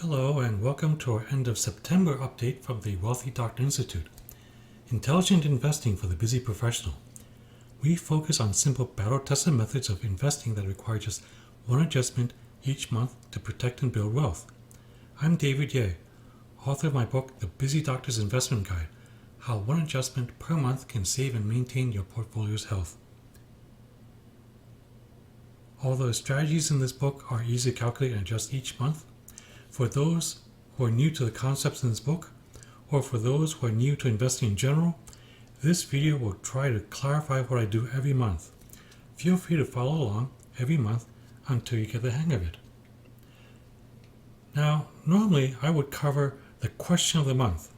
Hello and welcome to our end of September update from the Wealthy Doctor Institute. Intelligent investing for the busy professional. We focus on simple battle-tested methods of investing that require just one adjustment each month to protect and build wealth. I'm David Ye, author of my book, The Busy Doctor's Investment Guide, How One Adjustment Per Month Can Save and Maintain Your Portfolio's Health. Although the strategies in this book are easy to calculate and adjust each month, for those who are new to the concepts in this book, or for those who are new to investing in general, this video will try to clarify what I do every month. Feel free to follow along every month until you get the hang of it. Now, normally I would cover the question of the month.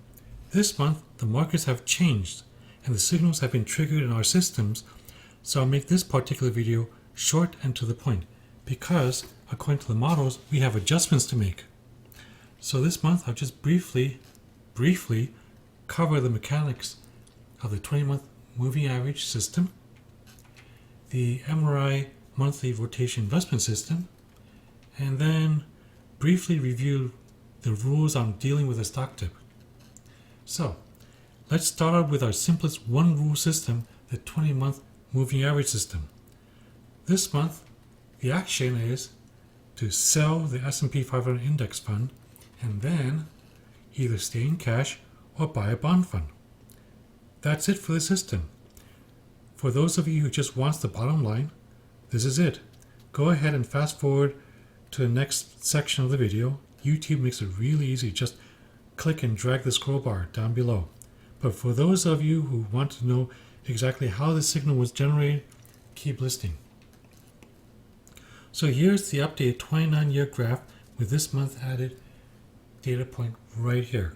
This month, the markets have changed and the signals have been triggered in our systems, so I'll make this particular video short and to the point because, according to the models, we have adjustments to make. So this month I'll just briefly cover the mechanics of the 20-month moving average system, the MRI monthly rotation investment system, and then briefly review the rules on dealing with a stock tip. So let's start out with our simplest one-rule system, the 20-month moving average system. This month, the action is to sell the S&P 500 index fund and then either stay in cash or buy a bond fund. That's it for the system. For those of you who just wants the bottom line, this is it. Go ahead and fast forward to the next section of the video. YouTube makes it really easy. Just click and drag the scroll bar down below. But for those of you who want to know exactly how the signal was generated, keep listening. So here's the updated 29-year graph with this month added data point right here.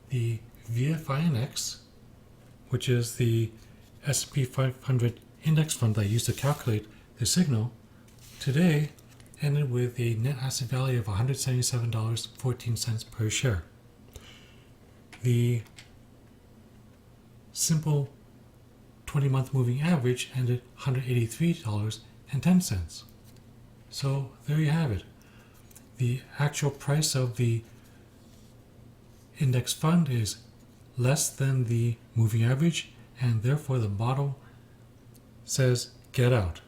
The VFINX, which is the S&P 500 index fund that I used to calculate the signal, today ended with a net asset value of $177.14 per share. The simple 20-month moving average ended $183.10. So there you have it. The actual price of the index fund is less than the moving average, and therefore the model says get out.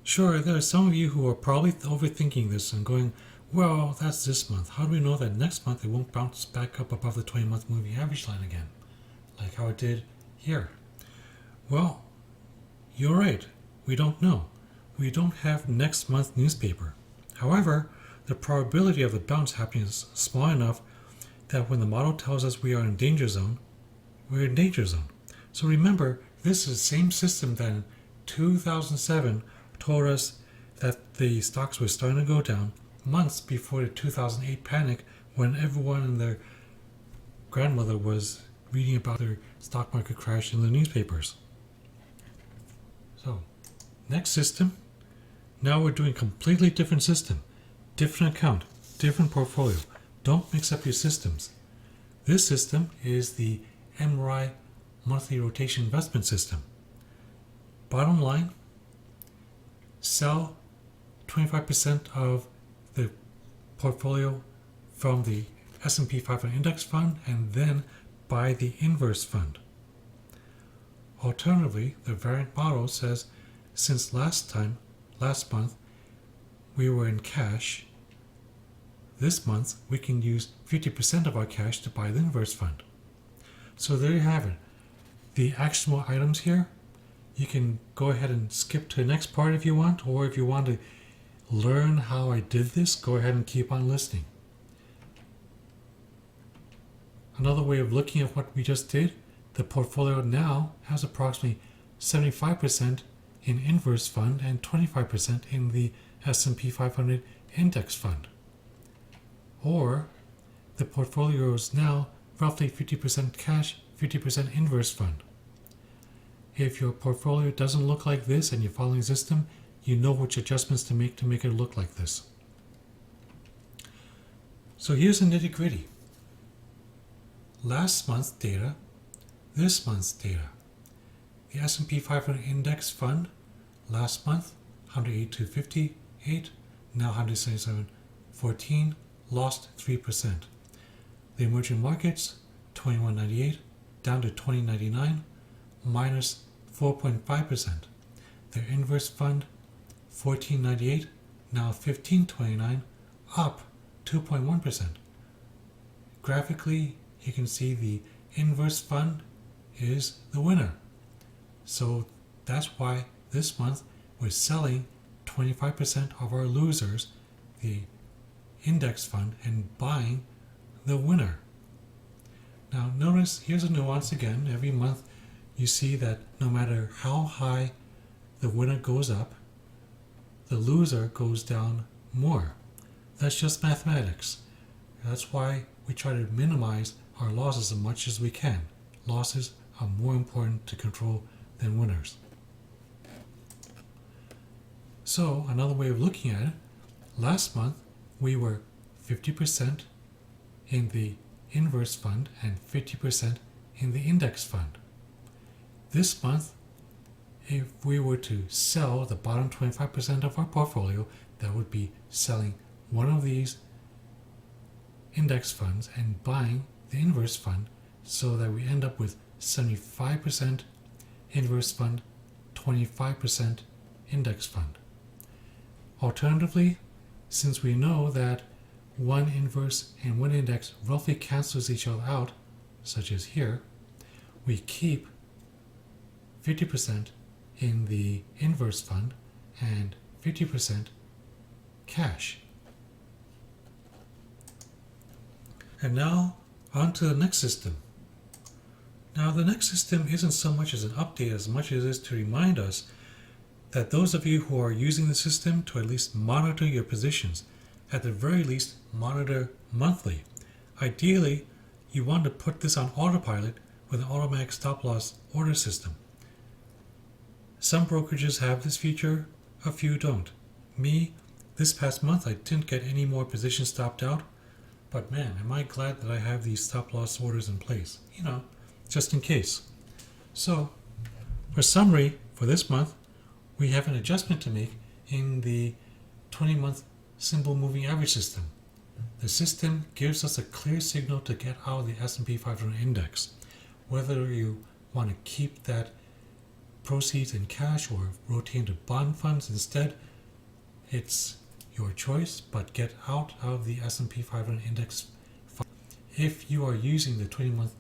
Sure, there are some of you who are probably overthinking this and going, well, that's this month. How do we know that next month it won't bounce back up above the 20-month moving average line again, like how it did here? Well, you're right. We don't know. We don't have next month's newspaper. However, the probability of the bounce happening is small enough that when the model tells us we are in danger zone, we're in danger zone. So remember, this is the same system that in 2007 told us that the stocks were starting to go down months before the 2008 panic, when everyone and their grandmother was reading about their stock market crash in the newspapers. So, next system. Now we're doing a completely different system. Different account, different portfolio. Don't mix up your systems. This system is the MRI monthly rotation investment system. Bottom line, sell 25% of the portfolio from the S&P 500 index fund and then buy the inverse fund. Alternatively, the variant model says since last month, we were in cash. This month, we can use 50% of our cash to buy the inverse fund. So there you have it. The actionable items here, you can go ahead and skip to the next part if you want, or if you want to learn how I did this, go ahead and keep on listening. Another way of looking at what we just did, the portfolio now has approximately 75% in inverse fund and 25% in the S&P 500 index fund. Or the portfolio is now roughly 50% cash, 50% inverse fund. If your portfolio doesn't look like this and you're following the system, you know which adjustments to make it look like this. So here's the nitty-gritty. Last month's data, this month's data. The S&P 500 index fund last month, 182.58, now 177.14, lost 3%. The emerging markets, 21.98, down to 20.99, minus 4.5%. Their inverse fund, 14.98, now 15.29, up 2.1%. Graphically, you can see the inverse fund is the winner. So that's why this month we're selling 25% of our losers, the index fund, and buying the winner. Now notice, here's a nuance again. Every month you see that no matter how high the winner goes up, the loser goes down more. That's just mathematics. That's why we try to minimize our losses as much as we can. Losses are more important to control than winners. So another way of looking at it, last month we were 50% in the inverse fund and 50% in the index fund. This month, if we were to sell the bottom 25% of our portfolio, that would be selling one of these index funds and buying the inverse fund, so that we end up with 75% inverse fund, 25% index fund. Alternatively, since we know that one inverse and one index roughly cancels each other out, such as here, we keep 50% in the inverse fund and 50% cash. And now on to the next system. Now the next system isn't so much as an update as much as it is to remind us that those of you who are using the system to at least monitor your positions, at the very least monitor monthly. Ideally, you want to put this on autopilot with an automatic stop loss order system. Some brokerages have this feature, a few don't. Me, this past month I didn't get any more positions stopped out, but man, am I glad that I have these stop loss orders in place, just in case. So, for summary for this month, we have an adjustment to make in the 20-month simple moving average system. The system gives us a clear signal to get out of the S&P 500 index. Whether you want to keep that proceeds in cash or rotate into bond funds instead, it's your choice, but get out of the S&P 500 index if you are using the 20-month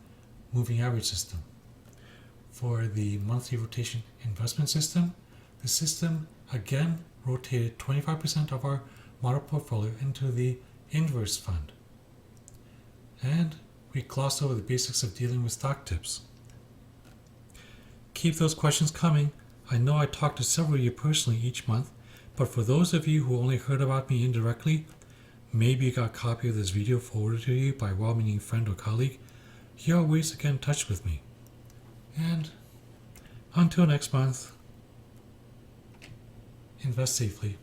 moving average system. For the monthly rotation investment system, the system again rotated 25% of our model portfolio into the inverse fund. And we glossed over the basics of dealing with stock tips. Keep those questions coming. I know I talk to several of you personally each month, but for those of you who only heard about me indirectly, maybe you got a copy of this video forwarded to you by a well-meaning friend or colleague, here are ways to get in touch with me. And until next month, invest safely.